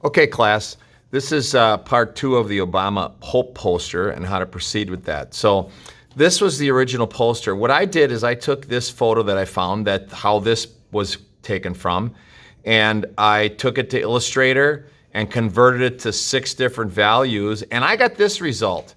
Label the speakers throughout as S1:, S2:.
S1: Okay, class, this is part 2 of the Obama Hope poster and how to proceed with that. So this was the original poster. What I did is I took this photo that I found, that how this was taken from, and I took it to Illustrator and converted it to 6 different values, and I got this result.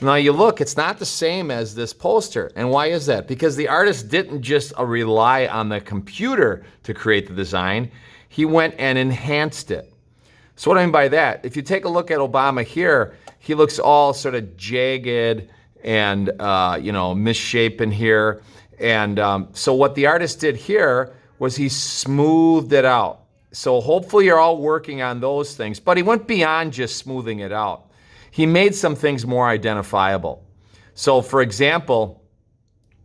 S1: Now you look, it's not the same as this poster. And why is that? Because the artist didn't just rely on the computer to create the design, he went and enhanced it. So what I mean by that, if you take a look at Obama here, he looks all sort of jagged and misshapen here. And so what the artist did here was he smoothed it out. So hopefully you're all working on those things, but he went beyond just smoothing it out. He made some things more identifiable. So for example,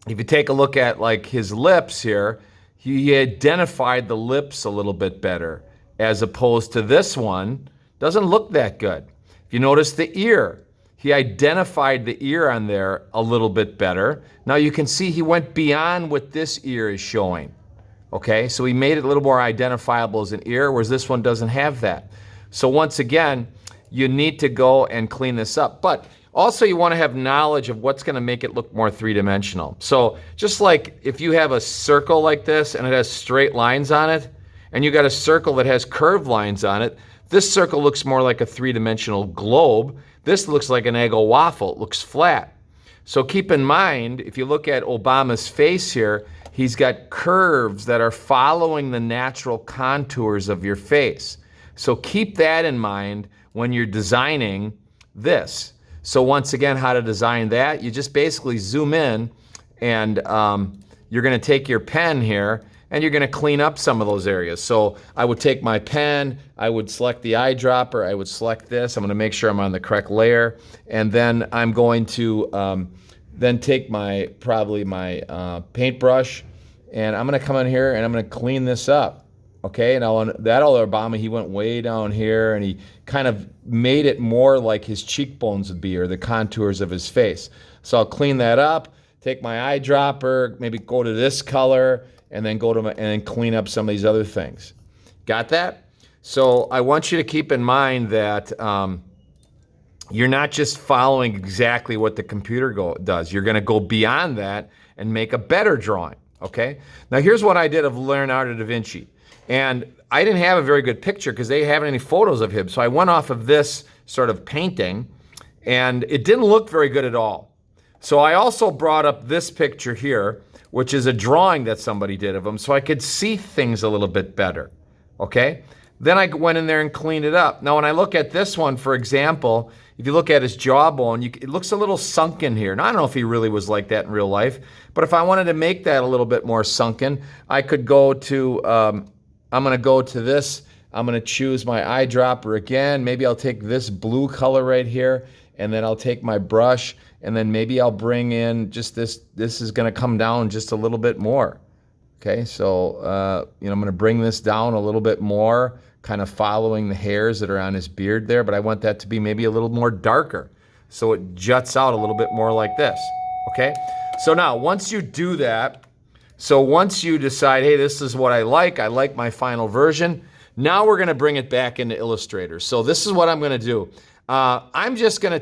S1: if you take a look at like his lips here, he identified the lips a little bit better, as opposed to this one, doesn't look that good. If you notice the ear, he identified the ear on there a little bit better. Now you can see he went beyond what this ear is showing. Okay, so he made it a little more identifiable as an ear, whereas this one doesn't have that. So once again, you need to go and clean this up. But also you want to have knowledge of what's going to make it look more three-dimensional. So just like if you have a circle like this and it has straight lines on it, and you got a circle that has curved lines on it, this circle looks more like a three-dimensional globe. This looks like an Eggo waffle. It looks flat. So keep in mind, if you look at Obama's face here, he's got curves that are following the natural contours of your face. So keep that in mind when you're designing this. So once again, how to design that, you just basically zoom in and you're gonna take your pen here and you're gonna clean up some of those areas. So I would take my pen, I would select the eyedropper, I would select this, I'm gonna make sure I'm on the correct layer, and then I'm going to then take probably my paintbrush, and I'm gonna come in here and I'm gonna clean this up. Okay, now on that other Obama, he went way down here and he kind of made it more like his cheekbones would be, or the contours of his face. So I'll clean that up, take my eyedropper, maybe go to this color, and then go to and clean up some of these other things. Got that? So I want you to keep in mind that you're not just following exactly what the computer does. You're gonna go beyond that and make a better drawing, okay? Now here's what I did of Leonardo da Vinci. And I didn't have a very good picture because they haven't any photos of him. So I went off of this sort of painting and it didn't look very good at all. So I also brought up this picture here, which is a drawing that somebody did of him, so I could see things a little bit better, okay? Then I went in there and cleaned it up. Now when I look at this one, for example, if you look at his jawbone, it looks a little sunken here. Now I don't know if he really was like that in real life, but if I wanted to make that a little bit more sunken, I could go to, I'm gonna go to this, I'm gonna choose my eyedropper again, maybe I'll take this blue color right here, and then I'll take my brush, and then maybe I'll bring in just this is gonna come down just a little bit more. Okay, so I'm gonna bring this down a little bit more, kind of following the hairs that are on his beard there, but I want that to be maybe a little more darker, so it juts out a little bit more like this, okay? So now, once you do that, so once you decide, hey, this is what I like my final version, now we're gonna bring it back into Illustrator. So this is what I'm gonna do. I'm just gonna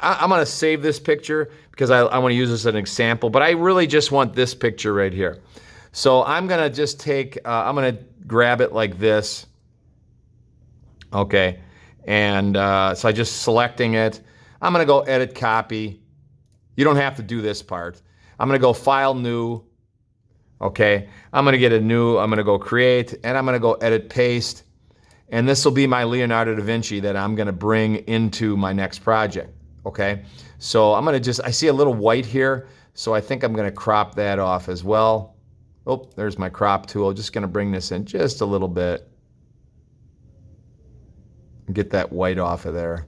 S1: I'm gonna save this picture because I wanna use this as an example, but I really just want this picture right here. So I'm gonna just take, I'm gonna grab it like this, okay? And so I just selecting it. I'm gonna go edit copy. You don't have to do this part. I'm gonna go file new, okay? I'm gonna get a new, I'm gonna go create, and I'm gonna go edit paste, and this will be my Leonardo da Vinci that I'm gonna bring into my next project, okay? So I'm gonna I see a little white here, so I think I'm gonna crop that off as well. Oh, there's my crop tool. Just gonna bring this in just a little bit. Get that white off of there.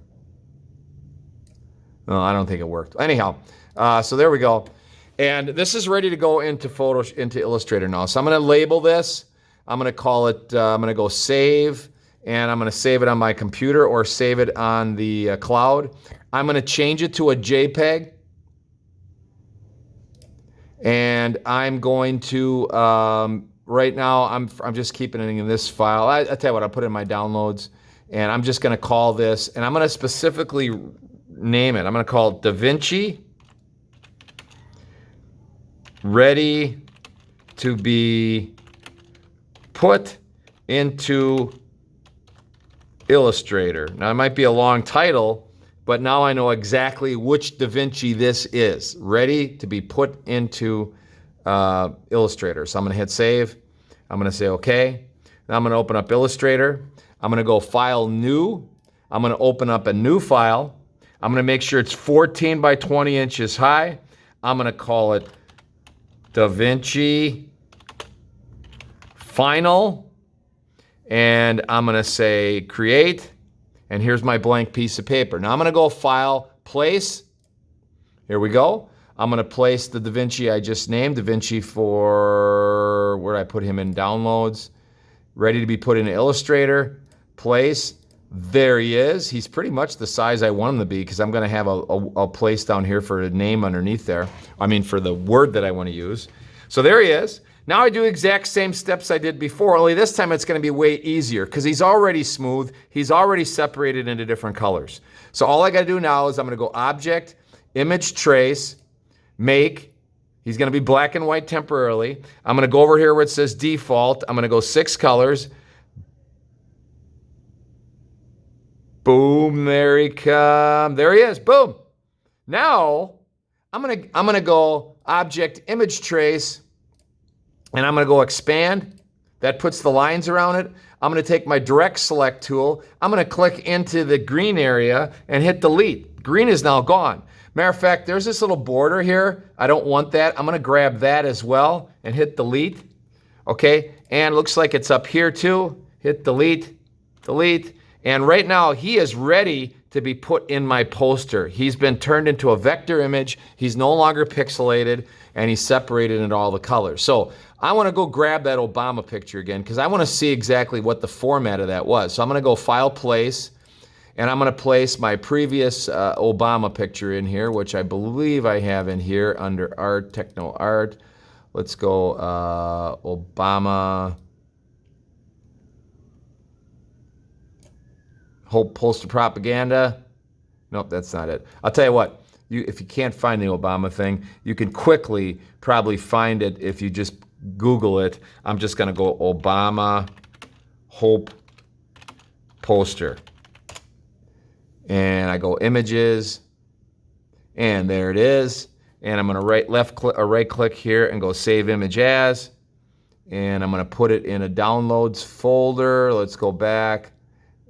S1: No, I don't think it worked. Anyhow, so there we go. And this is ready to go into into Illustrator now. So I'm gonna label this. I'm gonna call it, I'm gonna go save, and I'm gonna save it on my computer or save it on the cloud. I'm gonna change it to a JPEG. And I'm going to right now, I'm just keeping it in this file. I tell you what, I'll put it in my downloads, and I'm just gonna call this, and I'm gonna specifically name it. I'm gonna call it Da Vinci Ready to be put into Illustrator. Now, it might be a long title, but now I know exactly which Da Vinci this is. Ready to be put into Illustrator. So I'm gonna hit save. I'm gonna say okay. Now I'm gonna open up Illustrator. I'm gonna go File, New. I'm gonna open up a new file. I'm gonna make sure it's 14 by 20 inches high. I'm gonna call it Da Vinci Final. And I'm gonna say create. And here's my blank piece of paper. Now I'm gonna go File, Place. Here we go. I'm gonna place the Da Vinci I just named, Da Vinci for, where did I put him in downloads? Ready to be put into Illustrator, place. There he is. He's pretty much the size I want him to be because I'm gonna have a place down here for a name underneath there. I mean, for the word that I wanna use. So there he is. Now I do exact same steps I did before, only this time it's gonna be way easier because he's already smooth. He's already separated into different colors. So all I gotta do now is I'm gonna go Object, Image Trace, Make. He's gonna be black and white temporarily. I'm gonna go over here where it says Default. I'm gonna go 6 colors. Boom, there he comes. There he is, boom. Now, I'm gonna go Object, Image Trace, and I'm gonna go Expand. That puts the lines around it. I'm gonna take my Direct Select tool. I'm gonna click into the green area and hit Delete. Green is now gone. Matter of fact, there's this little border here. I don't want that. I'm gonna grab that as well and hit Delete. Okay, and it looks like it's up here too. Hit Delete, Delete. And right now, he is ready to be put in my poster. He's been turned into a vector image. He's no longer pixelated, and he's separated into all the colors. So I wanna go grab that Obama picture again because I wanna see exactly what the format of that was. So I'm gonna go File, Place, and I'm gonna place my previous Obama picture in here, which I believe I have in here under Art, Techno Art. Let's go Obama Hope Poster Propaganda. Nope, that's not it. I'll tell you what, if you can't find the Obama thing, you can quickly probably find it if you just Google it. I'm just gonna go Obama Hope Poster. And I go Images, and there it is. And I'm gonna right click here and go Save Image As. And I'm gonna put it in a Downloads folder. Let's go back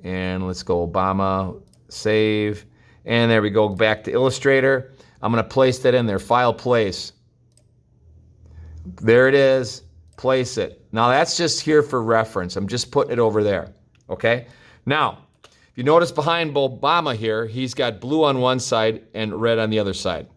S1: and let's go Obama, save. And there we go, back to Illustrator. I'm gonna place that in there, File, Place. There it is, place it. Now that's just here for reference. I'm just putting it over there, okay? Now, if you notice behind Obama here, he's got blue on one side and red on the other side.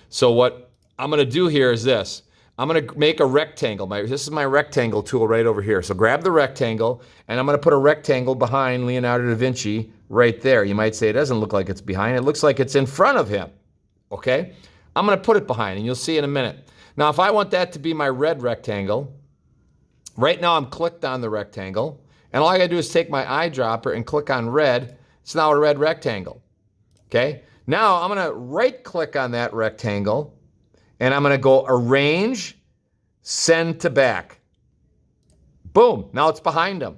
S1: So what I'm gonna do here is this. I'm gonna make a rectangle. This is my rectangle tool right over here. So grab the rectangle, and I'm gonna put a rectangle behind Leonardo da Vinci right there. You might say it doesn't look like it's behind. It looks like it's in front of him, okay? I'm gonna put it behind, and you'll see in a minute. Now, if I want that to be my red rectangle, right now I'm clicked on the rectangle, and all I gotta do is take my eyedropper and click on red. It's now a red rectangle, okay? Now I'm gonna right click on that rectangle, and I'm gonna go Arrange, Send to Back. Boom, now it's behind him.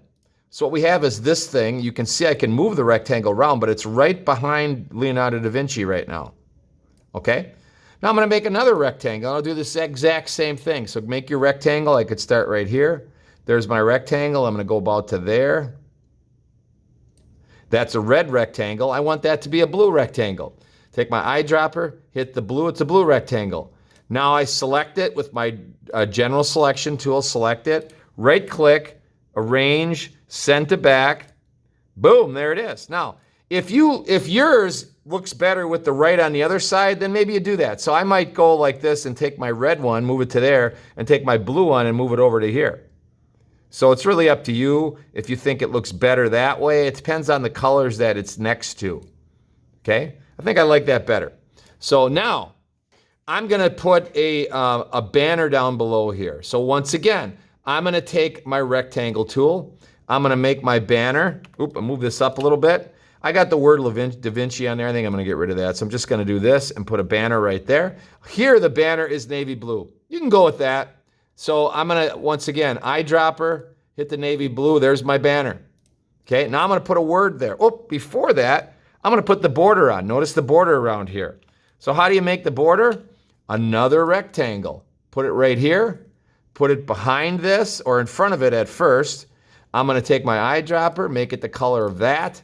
S1: So what we have is this thing. You can see I can move the rectangle around, but it's right behind Leonardo da Vinci right now, okay? Now I'm gonna make another rectangle. I'll do this exact same thing. So make your rectangle. I could start right here. There's my rectangle. I'm gonna go about to there. That's a red rectangle. I want that to be a blue rectangle. Take my eyedropper, hit the blue, it's a blue rectangle. Now I select it with my general selection tool, select it, right click, Arrange, Send to Back. Boom, there it is. Now, if yours looks better with the right on the other side, then maybe you do that. So I might go like this and take my red one, move it to there, and take my blue one and move it over to here. So it's really up to you if you think it looks better that way. It depends on the colors that it's next to, okay? I think I like that better. So now, I'm gonna put a banner down below here. So once again, I'm gonna take my rectangle tool. I'm gonna make my banner. Oop, I'll move this up a little bit. I got the word Da Vinci on there. I think I'm gonna get rid of that. So I'm just gonna do this and put a banner right there. Here, the banner is navy blue. You can go with that. So I'm gonna, once again, eyedropper, hit the navy blue. There's my banner. Okay, now I'm gonna put a word there. Oh, before that, I'm gonna put the border on. Notice the border around here. So how do you make the border? Another rectangle. Put it right here. Put it behind this or in front of it at first. I'm gonna take my eyedropper, make it the color of that.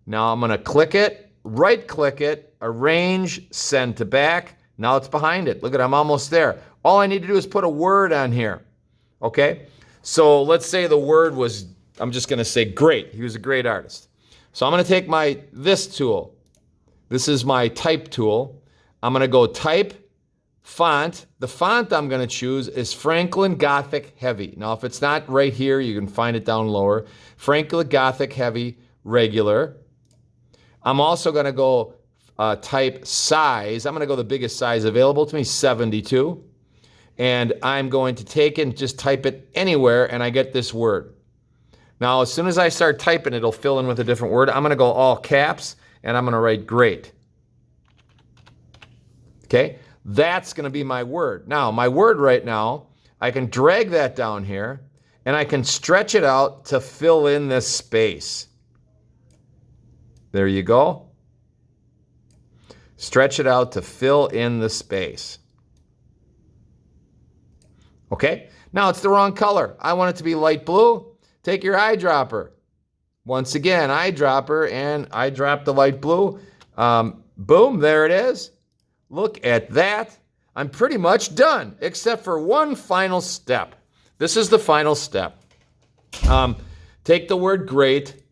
S1: Now I'm gonna click it, right click it, arrange, send to back. Now it's behind it. Look at it, I'm almost there. All I need to do is put a word on here, okay? So let's say the word was, I'm just gonna say great. He was a great artist. So I'm gonna take this tool. This is my type tool. I'm gonna go type, font. The font I'm gonna choose is Franklin Gothic Heavy. Now, if it's not right here, you can find it down lower. Franklin Gothic Heavy, regular. I'm also gonna go type size. I'm gonna go the biggest size available to me, 72. And I'm going to take it and just type it anywhere and I get this word. Now, as soon as I start typing, it'll fill in with a different word. I'm gonna go all caps and I'm gonna write great. Okay? That's gonna be my word. Now, my word right now, I can drag that down here and I can stretch it out to fill in this space. There you go. Stretch it out to fill in the space. Okay? Now it's the wrong color. I want it to be light blue. Take your eyedropper. Once again, eyedropper, and I drop the light blue. Boom, there it is. Look at that. I'm pretty much done, except for one final step. This is the final step. Take the word great,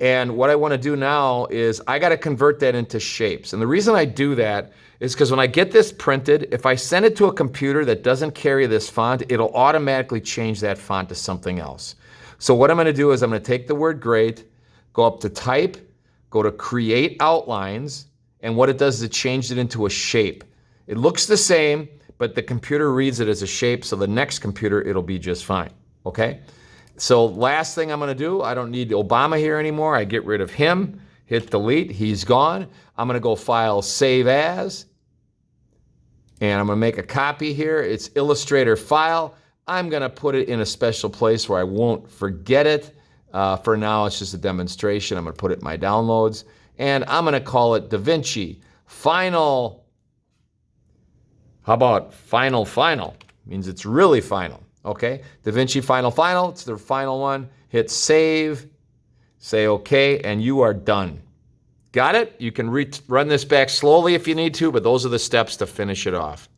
S1: and what I want to do now is I got to convert that into shapes. And the reason I do that is because when I get this printed, if I send it to a computer that doesn't carry this font, it'll automatically change that font to something else. So what I'm going to do is I'm going to take the word great, go up to type, go to create outlines, and what it does is it changed it into a shape. It looks the same, but the computer reads it as a shape, so the next computer, it'll be just fine, okay? So last thing I'm gonna do, I don't need Obama here anymore. I get rid of him, hit delete, he's gone. I'm gonna go File, Save As, and I'm gonna make a copy here. It's Illustrator file. I'm gonna put it in a special place where I won't forget it. For now, it's just a demonstration. I'm gonna put it in my downloads, and I'm gonna call it Da Vinci Final. How about final? Means it's really final, okay? Da Vinci Final, it's the final one. Hit save, say okay, and you are done. Got it? You can run this back slowly if you need to, but those are the steps to finish it off.